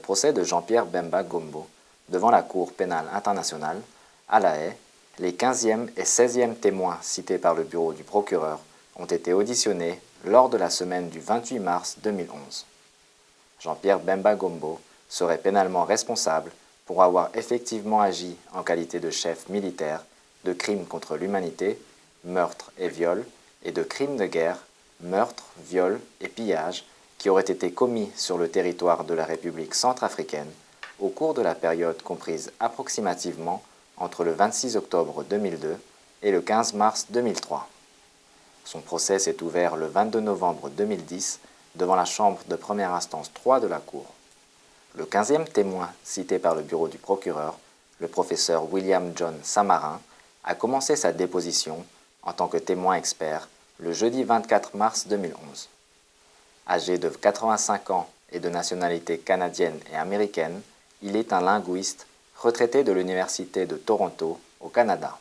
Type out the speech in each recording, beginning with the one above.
procès de Jean-Pierre Bemba Gombo devant la Cour pénale internationale, à La Haye, les 15e et 16e témoins cités par le bureau du procureur ont été auditionnés lors de la semaine du 28 mars 2011. Jean-Pierre Bemba Gombo serait pénalement responsable pour avoir effectivement agi en qualité de chef militaire de crimes contre l'humanité, meurtre et viol, et de crimes de guerre, meurtre, viol et pillage qui auraient été commis sur le territoire de la République centrafricaine au cours de la période comprise approximativement entre le 26 octobre 2002 et le 15 mars 2003. Son procès s'est ouvert le 22 novembre 2010 devant la chambre de première instance 3 de la Cour. Le 15e témoin cité par le bureau du procureur, le professeur William John Samarin, a commencé sa déposition en tant que témoin expert le jeudi 24 mars 2011. Âgé de 85 ans et de nationalité canadienne et américaine, il est un linguiste retraité de l'Université de Toronto au Canada.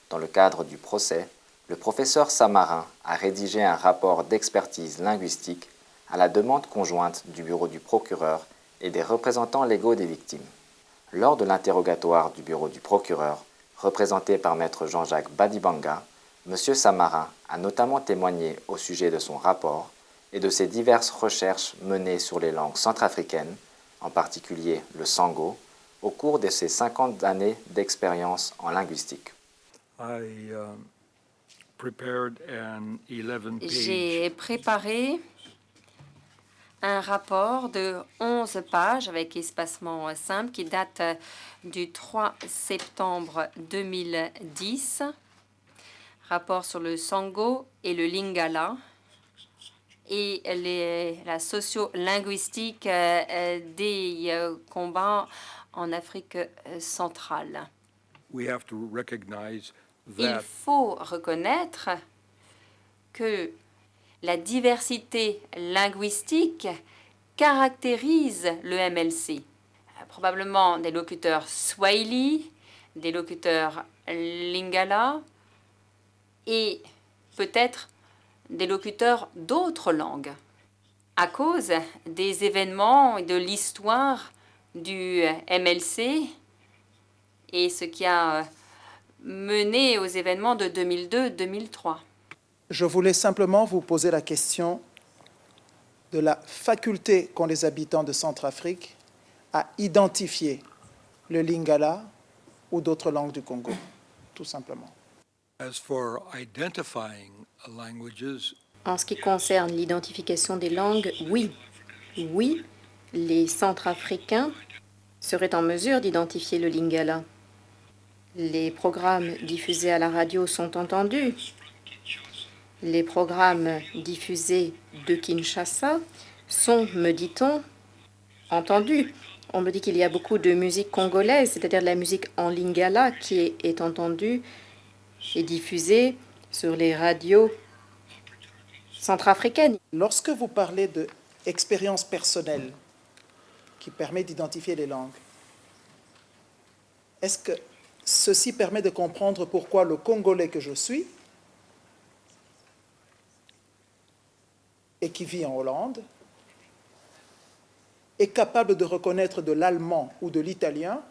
Dans le cadre du procès, le professeur Samarin a rédigé un rapport d'expertise linguistique à la demande conjointe du bureau du procureur et des représentants légaux des victimes. Lors de l'interrogatoire du bureau du procureur, représenté par maître Jean-Jacques Badibanga, M. Samarin a notamment témoigné au sujet de son rapport et de ses diverses recherches menées sur les langues centrafricaines, en particulier le sango, au cours de ses 50 années d'expérience en linguistique. J'ai préparé un rapport de 11 pages avec espacement simple qui date du 3 septembre 2010. Rapport sur le sango et le lingala et la sociolinguistique des combats en Afrique centrale. Il faut reconnaître que la diversité linguistique caractérise le MLC. Probablement des locuteurs swahili, des locuteurs lingala et peut-être des locuteurs d'autres langues. À cause des événements et de l'histoire du MLC et ce qui a mené aux événements de 2002-2003. Je voulais simplement vous poser la question de la faculté qu'ont les habitants de Centrafrique à identifier le lingala ou d'autres langues du Congo, tout simplement. En ce qui concerne l'identification des langues, oui, les Centrafricains seraient en mesure d'identifier le lingala. Les programmes diffusés à la radio sont entendus. Les programmes diffusés de Kinshasa sont, me dit-on, entendus. On me dit qu'il y a beaucoup de musique congolaise, c'est-à-dire de la musique en lingala qui est entendue et diffusée sur les radios centrafricaines. Lorsque vous parlez d'expérience personnelle qui permet d'identifier les langues, est-ce que ceci permet de comprendre pourquoi le Congolais que je suis et qui vit en Hollande est capable de reconnaître de l'allemand ou de l'italien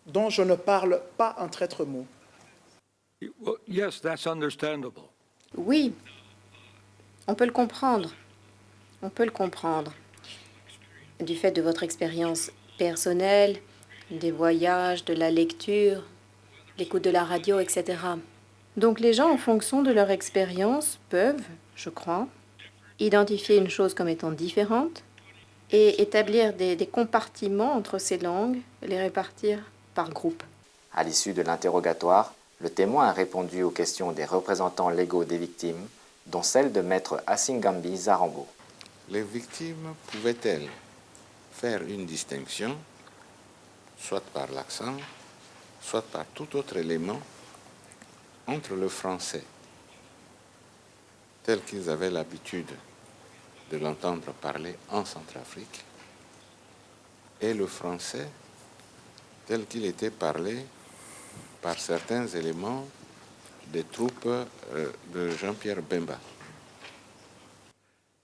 dont je ne parle pas un traître mot? Yes, that's understandable. Oui, on peut le comprendre. On peut le comprendre. Du fait de votre expérience personnelle, des voyages, de la lecture, l'écoute de la radio, etc. Donc les gens, en fonction de leur expérience, peuvent, je crois, identifier une chose comme étant différente et établir des compartiments entre ces langues, les répartir par groupe. À l'issue de l'interrogatoire, le témoin a répondu aux questions des représentants légaux des victimes, dont celle de maître Asingambi Zarambo. Les victimes pouvaient-elles faire une distinction, soit par l'accent, soit par tout autre élément, entre le français, tel qu'ils avaient l'habitude de l'entendre parler en Centrafrique, et le français tel qu'il était parlé par certains éléments des troupes de Jean-Pierre Bemba?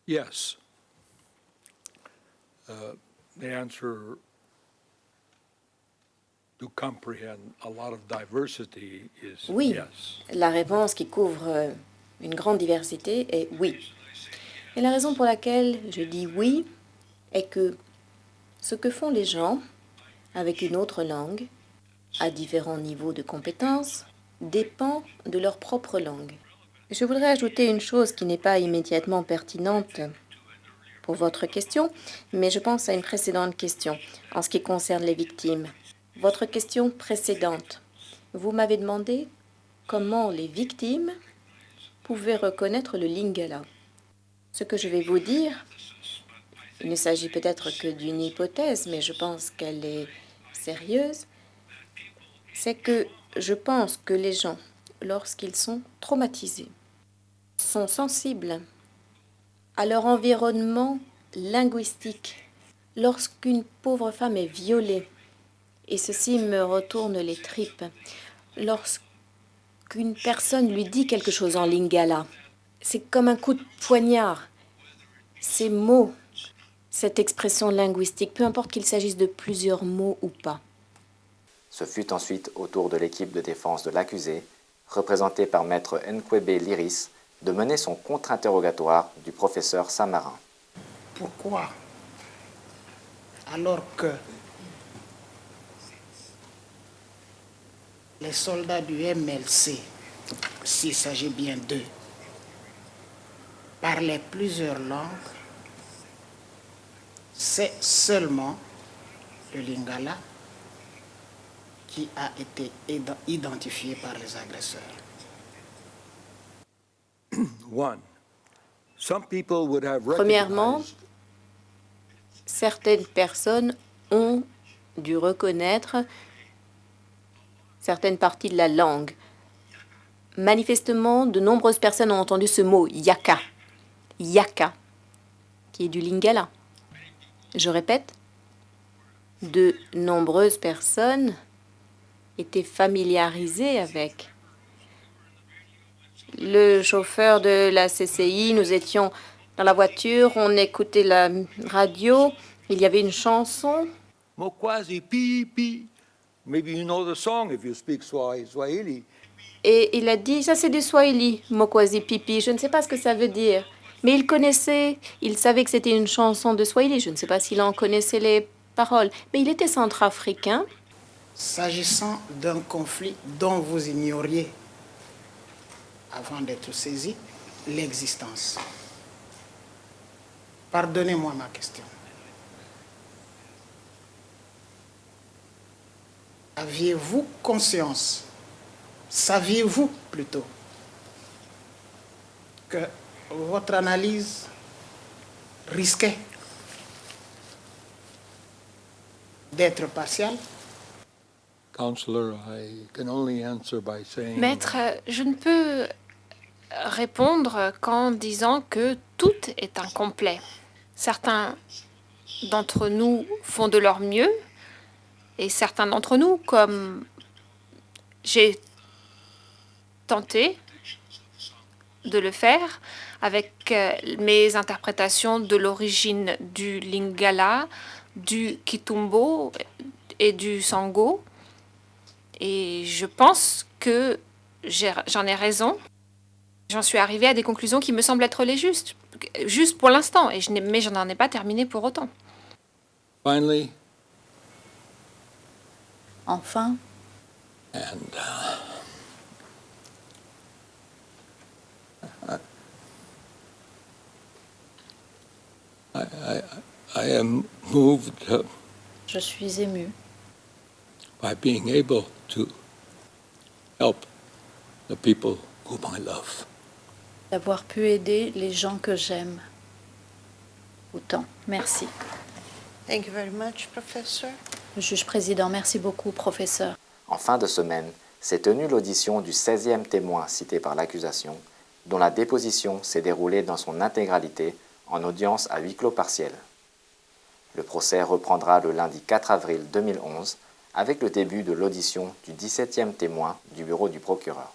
Yes. The answer to comprehend a lot of diversity is Oui, yes. la réponse qui couvre une grande diversité est oui. Et la raison pour laquelle je dis oui est que ce que font les gens avec une autre langue, à différents niveaux de compétences, dépend de leur propre langue. Je voudrais ajouter une chose qui n'est pas immédiatement pertinente pour votre question, mais je pense à une précédente question en ce qui concerne les victimes. Votre question précédente, vous m'avez demandé comment les victimes pouvaient reconnaître le lingala. Ce que je vais vous dire, il ne s'agit peut-être que d'une hypothèse, mais je pense qu'elle est sérieuse, c'est que je pense que les gens, lorsqu'ils sont traumatisés, sont sensibles à leur environnement linguistique. Lorsqu'une pauvre femme est violée, et ceci me retourne les tripes, lorsqu'une personne lui dit quelque chose en lingala, c'est comme un coup de poignard. Ces mots, cette expression linguistique, peu importe qu'il s'agisse de plusieurs mots ou pas. Ce fut ensuite au tour de l'équipe de défense de l'accusé, représentée par maître Nkwebe Liris, de mener son contre-interrogatoire du professeur Samarin. Pourquoi, alors que les soldats du MLC, s'il s'agit bien d'eux, parlaient plusieurs langues, c'est seulement le lingala qui a été identifié par les agresseurs? Premièrement, certaines personnes ont dû reconnaître certaines parties de la langue. Manifestement, de nombreuses personnes ont entendu ce mot yaka, yaka, qui est du lingala. Je répète, de nombreuses personnes étaient familiarisées avec. Le chauffeur de la CCI, nous étions dans la voiture, on écoutait la radio, il y avait une chanson. Mokwazi pipi. Maybe you know the song if you speak Swahili. Et il a dit, ça c'est du Swahili, Mokwazi pipi, je ne sais pas ce que ça veut dire. Mais il connaissait, il savait que c'était une chanson de Swahili, je ne sais pas s'il en connaissait les paroles. Mais il était centrafricain. S'agissant d'un conflit dont vous ignoriez, avant d'être saisi, l'existence. Pardonnez-moi ma question. Aviez-vous conscience, saviez-vous plutôt, que votre analyse risquait d'être partiale? Counselor, I can only answer by saying... Maître, je ne peux répondre qu'en disant que tout est incomplet. Certains d'entre nous font de leur mieux et certains d'entre nous, comme j'ai tenté de le faire avec mes interprétations de l'origine du lingala, du kitumbo et du sango. Et je pense que j'en ai raison. J'en suis arrivée à des conclusions qui me semblent être les justes pour l'instant, mais je n'en ai pas terminé pour autant. Finally, enfin, and I am moved je suis ému by being able to help the people whom I love. d'avoir pu aider les gens que j'aime autant. Merci. Thank you very much, Professor. Le juge président, merci beaucoup, professeur. En fin de semaine, s'est tenue l'audition du 16e témoin cité par l'accusation, dont la déposition s'est déroulée dans son intégralité en audience à huis clos partiel. Le procès reprendra le lundi 4 avril 2011 avec le début de l'audition du 17e témoin du bureau du procureur.